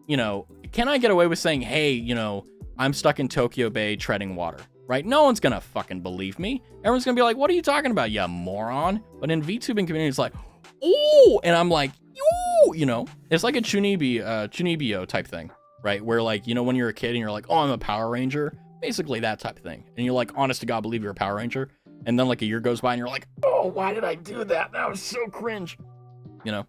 you know, can I get away with saying, hey, you know, I'm stuck in Tokyo Bay treading water, right? No one's gonna fucking believe me. Everyone's gonna be like, what are you talking about, you moron? But in VTubing community, it's like, ooh, and I'm like, ooh, you know, it's like a Chunibyo type thing, right? Where, like, you know, when you're a kid and you're like, oh, I'm a Power Ranger, basically that type of thing. And you're like, honest to God, believe you're a Power Ranger. And then, like, a year goes by and you're like, oh, why did I do that? That was so cringe, you know?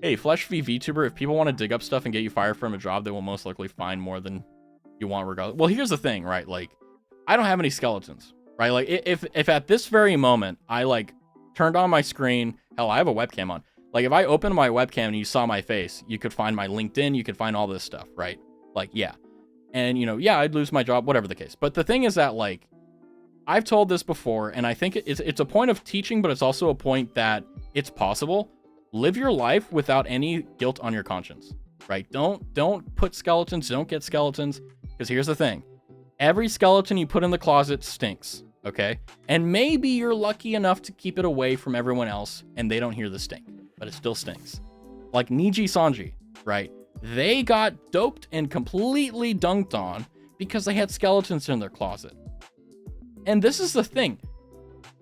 Hey, Flesh v VTuber, if people want to dig up stuff and get you fired from a job, they will most likely find more than you want regardless. Well, here's the thing, right? Like, I don't have any skeletons, right? Like, if at this very moment I, like, turned on my screen, hell, I have a webcam on. Like, if I opened my webcam and you saw my face, you could find my LinkedIn, you could find all this stuff, right? Like, yeah. And, you know, yeah, I'd lose my job, whatever the case. But the thing is that, like, I've told this before, and I think it's a point of teaching, but it's also a point that it's possible. Live your life without any guilt on your conscience, right? Don't put skeletons, don't get skeletons, because here's the thing. Every skeleton you put in the closet stinks, okay? And maybe you're lucky enough to keep it away from everyone else, and they don't hear the stink, but it still stinks. Like Niji Sanji, right? They got doped and completely dunked on because they had skeletons in their closet. And this is the thing.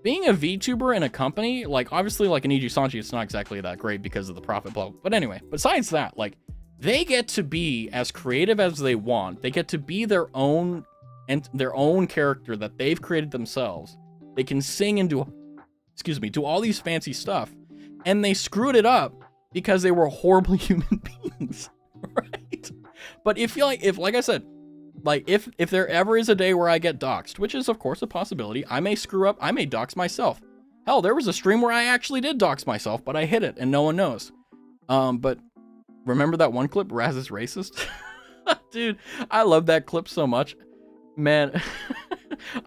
Being a VTuber in a company, like, obviously, like, in Niji Sanji, it's not exactly that great because of the profit blow. But anyway, besides that, like, they get to be as creative as they want. They get to be their own character that they've created themselves. They can sing and do all these fancy stuff. And they screwed it up because they were horrible human beings, right? But if I said, like, if there ever is a day where I get doxxed, which is, of course, a possibility, I may screw up, I may dox myself. Hell, there was a stream where I actually did dox myself, but I hid it, and no one knows. But remember that one clip, Raz is racist? Dude, I love that clip so much. Man,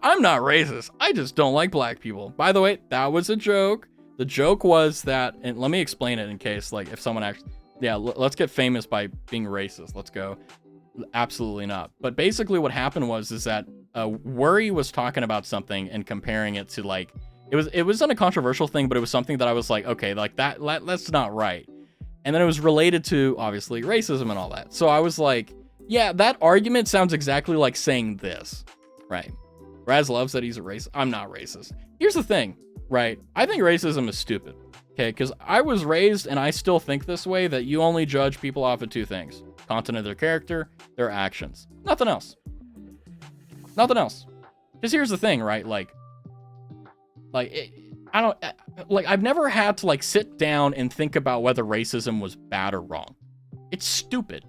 I'm not racist. I just don't like black people. By the way, that was a joke. The joke was that, and let me explain it in case, like, if someone actually, yeah, let's get famous by being racist. Let's go. Absolutely not. But basically what happened was that Worry was talking about something and comparing it to, like, it wasn't a controversial thing, but it was something that I was like, okay, like, that's not right. And then it was related to, obviously, racism and all that. So I was like, yeah, that argument sounds exactly like saying this, right? Raz loves that he's a racist. I'm not racist. Here's the thing, right? I think racism is stupid, okay? Because I was raised, and I still think this way, that you only judge people off of two things: content of their character, their actions. Nothing else. Nothing else. Because here's the thing, right? I've never had to, like, sit down and think about whether racism was bad or wrong. It's stupid.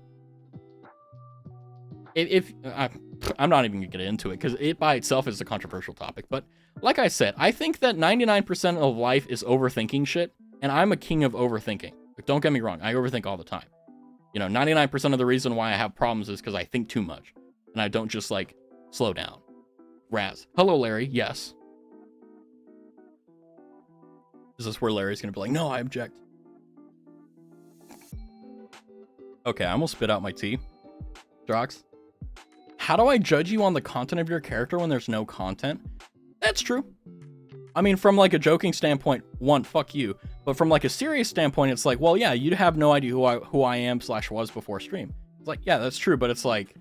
I'm not even gonna get into it because it by itself is a controversial topic. But like I said, I think that 99% of life is overthinking shit, and I'm a king of overthinking. Like, don't get me wrong, I overthink all the time. 99% of the reason why I have problems is because I think too much, and I don't just like slow down. Raz, hello, Larry. Yes. Is this where Larry's gonna be like, no, I object? Okay, I almost spit out my tea. Drox, how do I judge you on the content of your character when there's no content? That's true. I mean, from like a joking standpoint, one, fuck you. But from like a serious standpoint, it's like, well, yeah, you have no idea who I am / was before stream. It's like, yeah, that's true. But it's like,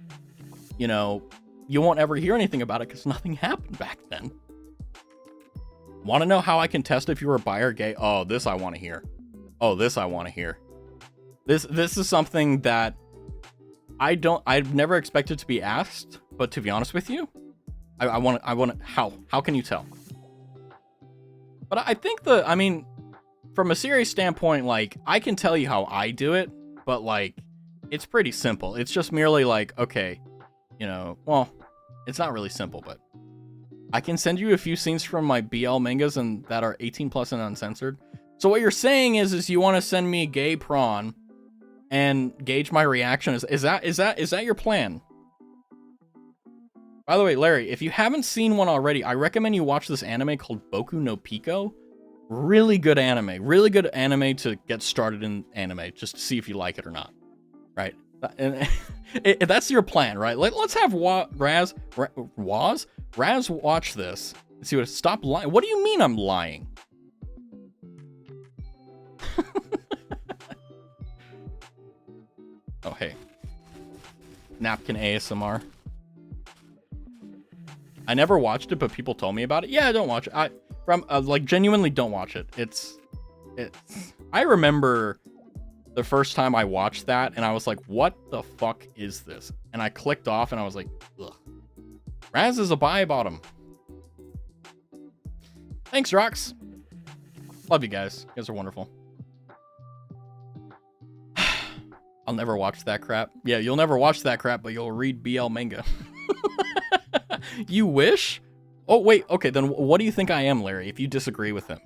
you won't ever hear anything about it because nothing happened back then. Want to know how I can test if you were bi or gay? Oh, this I want to hear. Oh, this I want to hear. This is something that I've never expected to be asked, but to be honest with you, I want to, how can you tell? But I think from a serious standpoint, like, I can tell you how I do it, but like, it's pretty simple. It's just merely like, okay, well, it's not really simple, but I can send you a few scenes from my BL mangas and that are 18 plus and uncensored. So what you're saying is you want to send me gay prawn and gauge my reaction. Is that your plan? By the way, Larry, if you haven't seen one already, I recommend you watch this anime called Boku no Pico. Really good anime. Really good anime to get started in anime, just to see if you like it or not. Right? And that's your plan, right? Let's have Raz watch this and see what. Stop lying. What do you mean I'm lying? Oh, hey. Napkin ASMR. I never watched it, but people told me about it. Yeah, don't watch it. Genuinely don't watch it. It's. I remember the first time I watched that, and I was like, what the fuck is this? And I clicked off, and I was like, ugh. Raz is a bi bottom. Thanks, Rox. Love you guys. You guys are wonderful. I'll never watch that crap. Yeah, you'll never watch that crap, but you'll read BL manga. You wish? Oh, wait. Okay, then what do you think I am, Larry, if you disagree with him?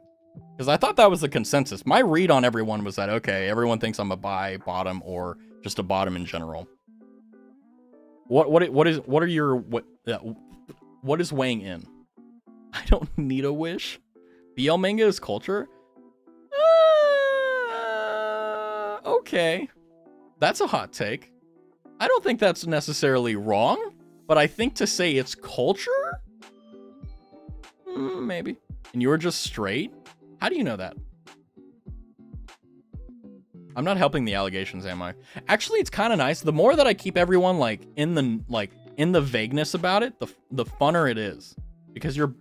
Because I thought that was the consensus. My read on everyone was that, okay, everyone thinks I'm a bi, bottom, or just a bottom in general. What is weighing in? I don't need a wish. BL manga is culture? Okay. That's a hot take. I don't think that's necessarily wrong, but I think to say it's culture? Maybe. And you're just straight? How do you know that? I'm not helping the allegations, am I? Actually, it's kind of nice. The more that I keep everyone in the vagueness about it, the funner it is. Because you're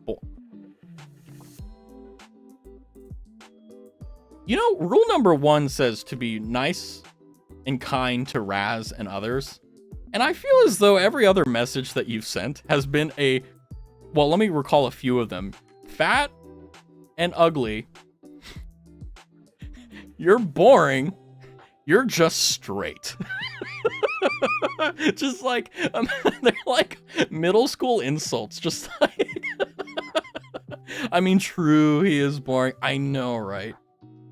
rule number 1 says to be nice and kind to Raz and others. And I feel as though every other message that you've sent has been well, let me recall a few of them. Fat and ugly. You're boring. You're just straight. Just like, they're like middle school insults. Just like, I mean, true, he is boring. I know, right?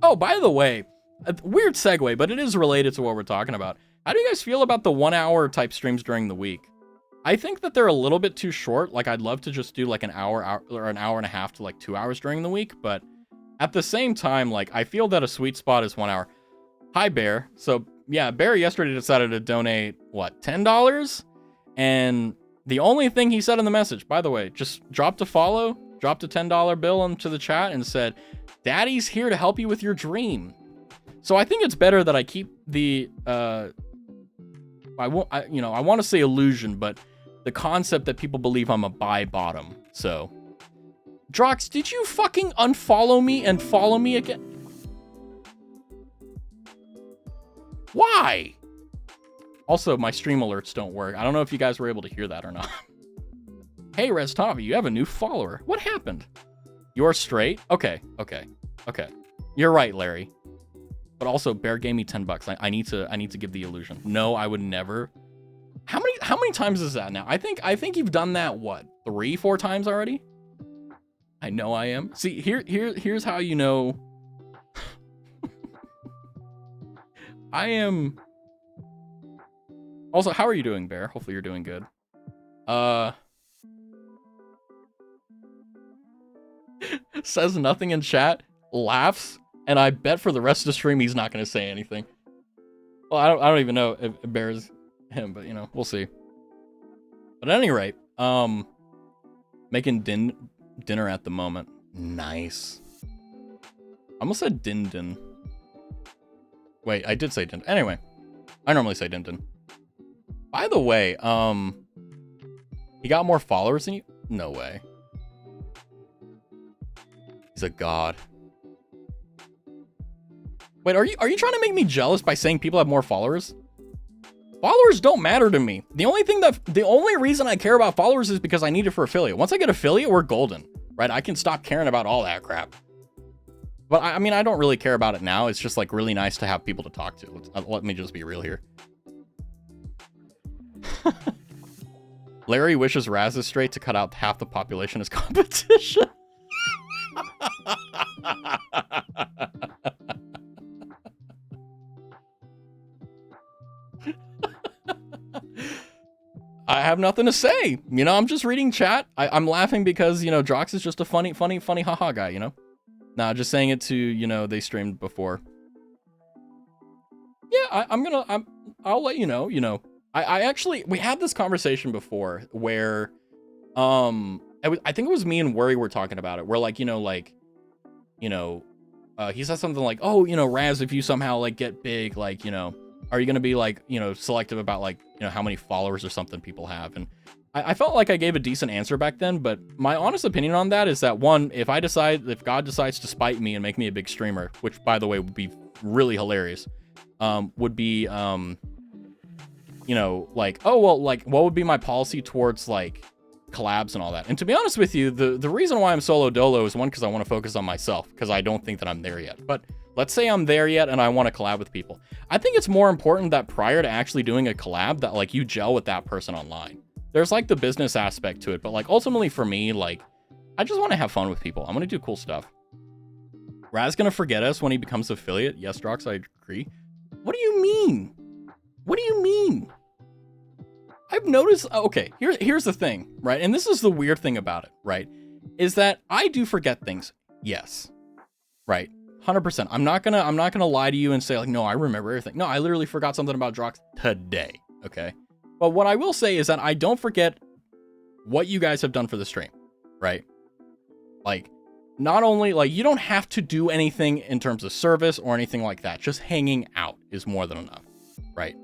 Oh, by the way, a weird segue, but it is related to what we're talking about. How do you guys feel about the 1 hour type streams during the week? I think that they're a little bit too short. Like, I'd love to just do like an hour or an hour and a half to like 2 hours during the week. But at the same time, like, I feel that a sweet spot is 1 hour. Hi, Bear. So yeah, Bear yesterday decided to donate, what, $10? And the only thing he said in the message, by the way, just dropped a follow, dropped a $10 bill into the chat and said, Daddy's here to help you with your dream. So I think it's better that I keep the, I want to say illusion, but the concept that people believe I'm a bi bottom. So, Drox, did you fucking unfollow me and follow me again? Why? Also, my stream alerts don't work. I don't know if you guys were able to hear that or not. Hey, Reztavi, you have a new follower. What happened? You're straight? Okay. You're right, Larry. But also, Bear gave me $10. I need to give the illusion. No, I would never. How many times is that now? I think you've done that, what, 3-4 times already? I know I am. See, here's how you know. I am. Also, how are you doing, Bear? Hopefully you're doing good. Says nothing in chat, laughs, and I bet for the rest of the stream he's not going to say anything. Well, I don't even know if Bear is him, but you know, we'll see. But at any rate, making dinner at the moment. Nice. I almost said din. Wait, I did say din. Anyway, I normally say din. By the way, he got more followers than you? No way. He's a god. Wait, are you trying to make me jealous by saying people have more followers? Followers don't matter to me. The only reason I care about followers is because I need it for affiliate. Once I get affiliate, we're golden, right? I can stop caring about all that crap. But I mean, I don't really care about it now. It's just like really nice to have people to talk to. Let me just be real here. Larry wishes Raz is straight to cut out half the population as competition. I have nothing to say. You know, I'm just reading chat. I'm laughing because, you know, Drox is just a funny haha guy, you know? Nah, just saying it to, you know, they streamed before. Yeah, I'll let you know, I actually, we had this conversation before where, I think it was me and Worry were talking about it. We're like, he said something like, oh, you know, Raz, if you somehow like get big, like, you know, are you going to be like, you know, selective about like, you know, how many followers or something people have? And I felt like I gave a decent answer back then, but my honest opinion on that is that one, if God decides to spite me and make me a big streamer, which by the way would be really hilarious, would be, you know, like, oh, well, like, what would be my policy towards like collabs and all that? And to be honest with you, the reason why I'm solo dolo is one, because I want to focus on myself, because I don't think that I'm there yet. But let's say I'm there yet and I want to collab with people. I think it's more important that prior to actually doing a collab that like you gel with that person online. There's like the business aspect to it, but like ultimately for me, like I just want to have fun with people. I'm going to do cool stuff. Raz gonna forget us when he becomes affiliate. Yes, Drox, I agree. What do you mean? What do you mean? I've noticed, okay, here's the thing, right? And this is the weird thing about it, right? Is that I do forget things. Yes. Right. 100%. I'm not gonna lie to you and say like, no, I remember everything. No, I literally forgot something about Drox today. Okay. But what I will say is that I don't forget what you guys have done for the stream, right? Like, not only, like, you don't have to do anything in terms of service or anything like that. Just hanging out is more than enough, right?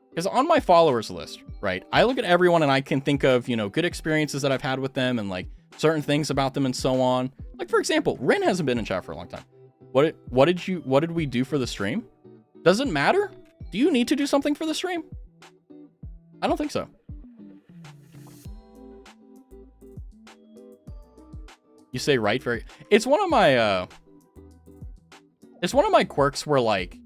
Because on my followers list, right, I look at everyone and I can think of, you know, good experiences that I've had with them and, like, certain things about them and so on. Like, for example, Rin hasn't been in chat for a long time. What did we do for the stream? Does it matter? Do you need to do something for the stream? I don't think so. You say right very... It's one of my quirks where, like,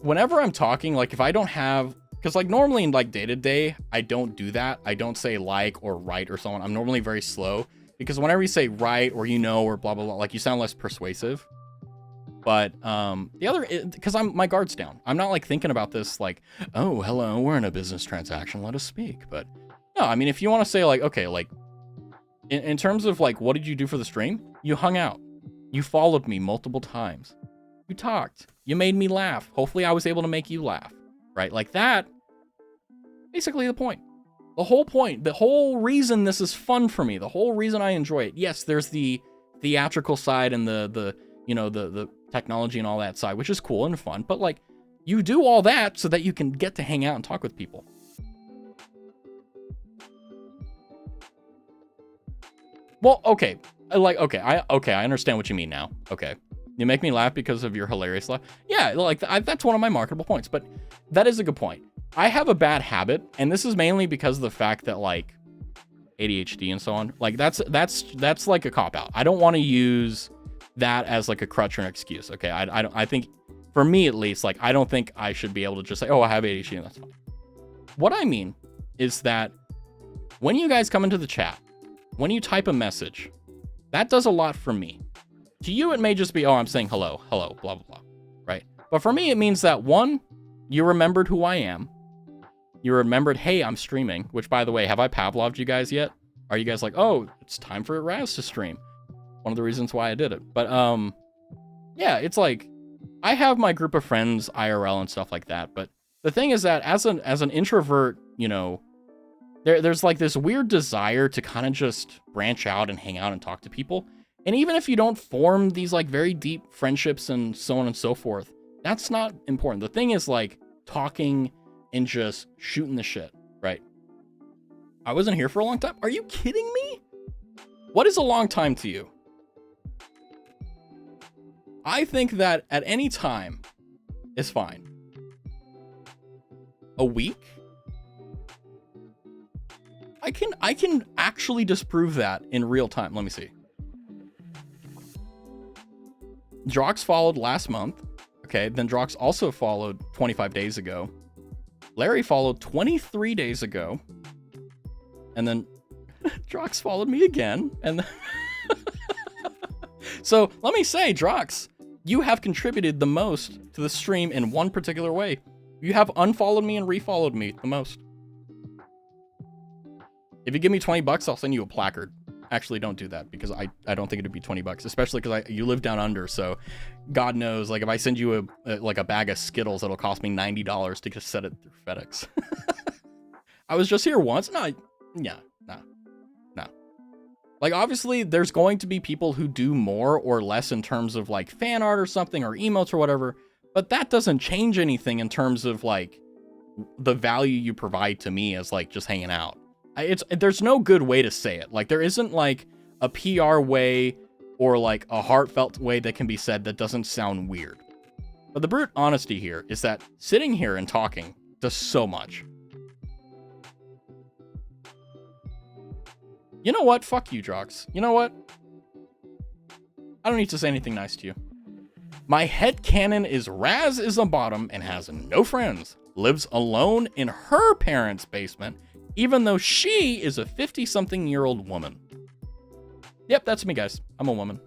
whenever I'm talking, like, if I don't have... Because, like, normally in, like, day-to-day, I don't do that. I don't say like or right or so on. I'm normally very slow. Because whenever you say right or you know or blah, blah, blah, like, you sound less persuasive. But the other... Because my guard's down. I'm not, like, thinking about this, like, oh, hello, we're in a business transaction. Let us speak. But, no, I mean, if you want to say, like, okay, like... In terms of, like, what did you do for the stream? You hung out. You followed me multiple times. You talked. You made me laugh. Hopefully I was able to make you laugh. Right? Like that. Basically the point. The whole point. The whole reason this is fun for me. The whole reason I enjoy it. Yes, there's the theatrical side and the you know, the technology and all that side, which is cool and fun. But, like, you do all that so that you can get to hang out and talk with people. Well, okay. I understand what you mean now. Okay. You make me laugh because of your hilarious laugh. Yeah, like, that's one of my marketable points, but that is a good point. I have a bad habit, and this is mainly because of the fact that, like, ADHD and so on. Like, that's like a cop-out. I don't want to use that as, like, a crutch or an excuse, okay? I think, for me at least, like, I don't think I should be able to just say, oh, I have ADHD, and that's fine. what I mean is that when you guys come into the chat, when you type a message, that does a lot for me. To you, it may just be, oh, I'm saying hello, blah, blah, blah, right? But for me, it means that, one, you remembered who I am. You remembered, hey, I'm streaming, which, by the way, have I Pavloved you guys yet? Are you guys like, oh, it's time for Raz to stream? One of the reasons why I did it. But, yeah, it's like, I have my group of friends, IRL and stuff like that. But the thing is that as an introvert, you know, there's like this weird desire to kind of just branch out and hang out and talk to people. And even if you don't form these like very deep friendships and so on and so forth, that's not important. The thing is like talking and just shooting the shit, right? I wasn't here for a long time. Are you kidding me? What is a long time to you? I think that at any time is fine. A week? I can actually disprove that in real time. Let me see. Drox followed last month. Okay, then Drox also followed 25 days ago. Larry followed 23 days ago. And then Drox followed me again. And then so let me say, Drox, you have contributed the most to the stream in one particular way. You have unfollowed me and refollowed me the most. If you give me 20 bucks, I'll send you a placard. Actually, don't do that because I don't think it'd be 20 bucks, especially because you live down under. So God knows, like if I send you a bag of Skittles, it'll cost me $90 to just set it through FedEx. I was just here once. No. Like obviously there's going to be people who do more or less in terms of like fan art or something or emotes or whatever, but that doesn't change anything in terms of like the value you provide to me as like just hanging out. There's no good way to say it. Like there isn't like a PR way or like a heartfelt way that can be said that doesn't sound weird. But the brute honesty here is that sitting here and talking does so much. You know what? Fuck you, Drox. You know what? I don't need to say anything nice to you. My headcanon is Raz is a bottom and has no friends. Lives alone in her parents' basement, even though she is a 50-something-year-old woman. Yep, that's me, guys. I'm a woman.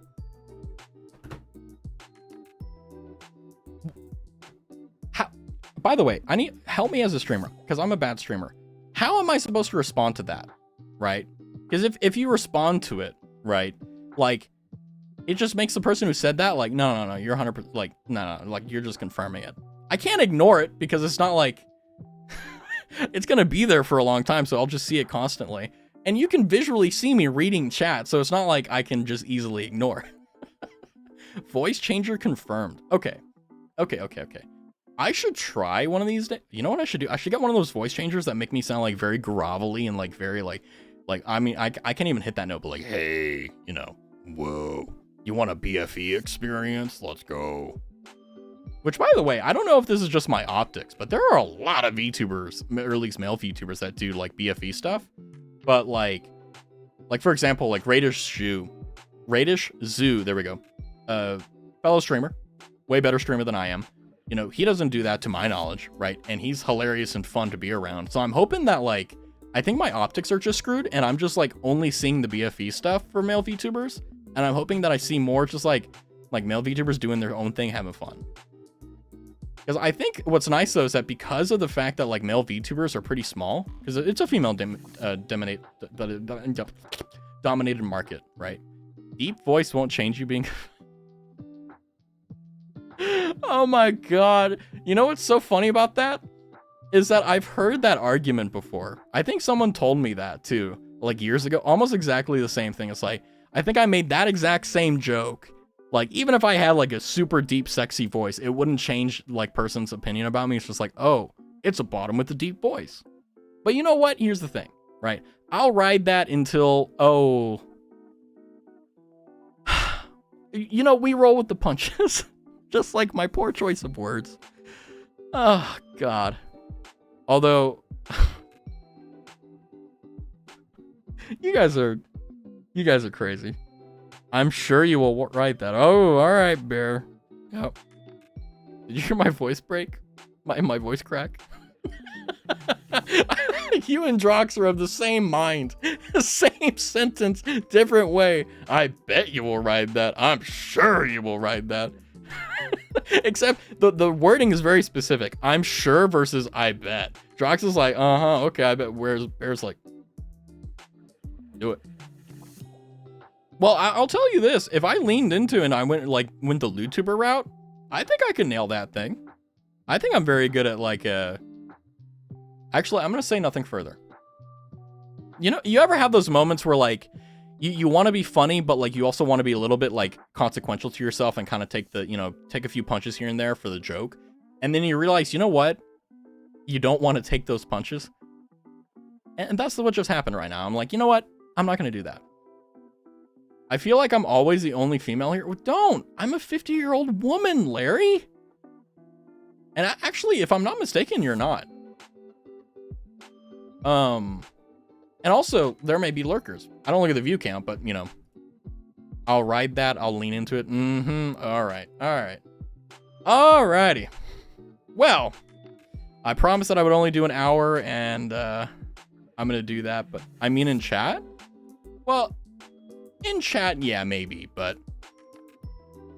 By the way, help me as a streamer, because I'm a bad streamer. How am I supposed to respond to that, right? Because if you respond to it, right, like, it just makes the person who said that, like, no, you're 100%, like, no, like, you're just confirming it. I can't ignore it, because it's not like, it's gonna be there for a long time, so I'll just see it constantly. And you can visually see me reading chat, so it's not like I can just easily ignore. Voice changer confirmed. Okay. I should try one of these days. You know what I should do? I should get one of those voice changers that make me sound like very grovelly and like very like I mean, I can't even hit that note, but like, hey, you know, whoa, you want a BFE experience? Let's go. Which, by the way, I don't know if this is just my optics, but there are a lot of VTubers, or at least male VTubers, that do like BFE stuff. But like for example, like Radish Zoo, there we go. Fellow streamer, way better streamer than I am. You know, he doesn't do that to my knowledge, right? And he's hilarious and fun to be around. So I'm hoping that like, I think my optics are just screwed and I'm just like only seeing the BFE stuff for male VTubers. And I'm hoping that I see more just like male VTubers doing their own thing, having fun. Because I think what's nice though is that because of the fact that like male VTubers are pretty small, because it's a female dominated market, right? Deep voice won't change you being... Oh my god. You know what's so funny about that? Is that I've heard that argument before. I think someone told me that too, like years ago, almost exactly the same thing. It's like, I think I made that exact same joke. Like, even if I had like a super deep, sexy voice, it wouldn't change like person's opinion about me. It's just like, oh, it's a bottom with a deep voice. But you know what? Here's the thing, right? I'll ride that until, oh, you know, we roll with the punches. Just like my poor choice of words. Oh, God. Although, you guys are crazy. I'm sure you will write that. Oh, all right, Bear. Yep. Did you hear my voice break? My voice crack? You and Drox are of the same mind. Same sentence, different way. I bet you will ride that. I'm sure you will ride that. Except the wording is very specific. I'm sure versus I bet. Drox is like, okay, I bet. Whereas Bear's like, do it. Well, I'll tell you this. If I leaned into and I went the YouTuber route, I think I could nail that thing. I think I'm very good at actually, I'm going to say nothing further. You know, you ever have those moments where like you want to be funny, but like you also want to be a little bit like consequential to yourself and kind of take a few punches here and there for the joke. And then you realize, you know what? You don't want to take those punches. And that's what just happened right now. I'm like, you know what? I'm not going to do that. I feel like I'm always the only female here. Don't. I'm a 50-year-old woman, Larry. And actually, if I'm not mistaken, you're not. And also, there may be lurkers. I don't look at the view count, but, you know, I'll ride that. I'll lean into it. All right. Alrighty. Well, I promised that I would only do an hour, and I'm going to do that. But I mean in chat? Well, in chat, yeah, maybe. But,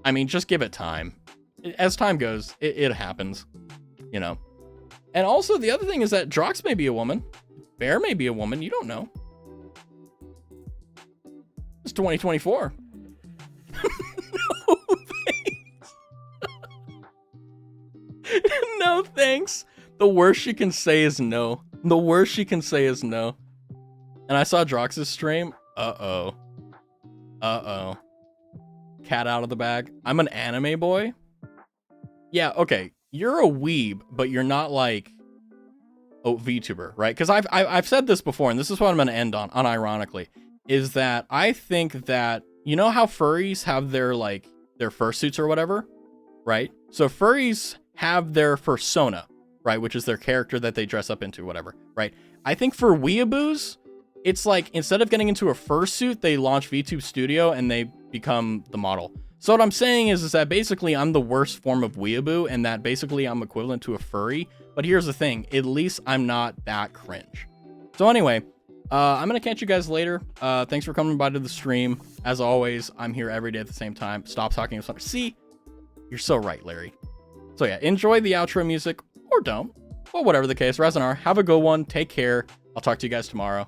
I mean, just give it time. As time goes, it happens, you know. And also, the other thing is that Drox may be a woman. Bear may be a woman. You don't know. It's 2024. No thanks. No thanks. The worst she can say is no. The worst she can say is no. And I saw Drox's stream. Uh-oh. Cat out of the bag. I'm an anime boy. Yeah, okay. You're a weeb, but you're not like VTuber, right? Because I've said this before, and this is what I'm going to end on, unironically, is that I think that, you know how furries have their fursuits or whatever, right? So furries have their fursona, right? Which is their character that they dress up into, whatever, right? I think for weeaboos, it's like, instead of getting into a fursuit, they launch VTube Studio and they become the model. So what I'm saying is that basically I'm the worst form of weeaboo, and that basically I'm equivalent to a furry. But here's the thing, at least I'm not that cringe. So anyway, I'm going to catch you guys later. Thanks for coming by to the stream. As always, I'm here every day at the same time. Stop talking. See, you're so right, Larry. So yeah, enjoy the outro music, or don't. Well, whatever the case, Resonar, have a good one. Take care. I'll talk to you guys tomorrow.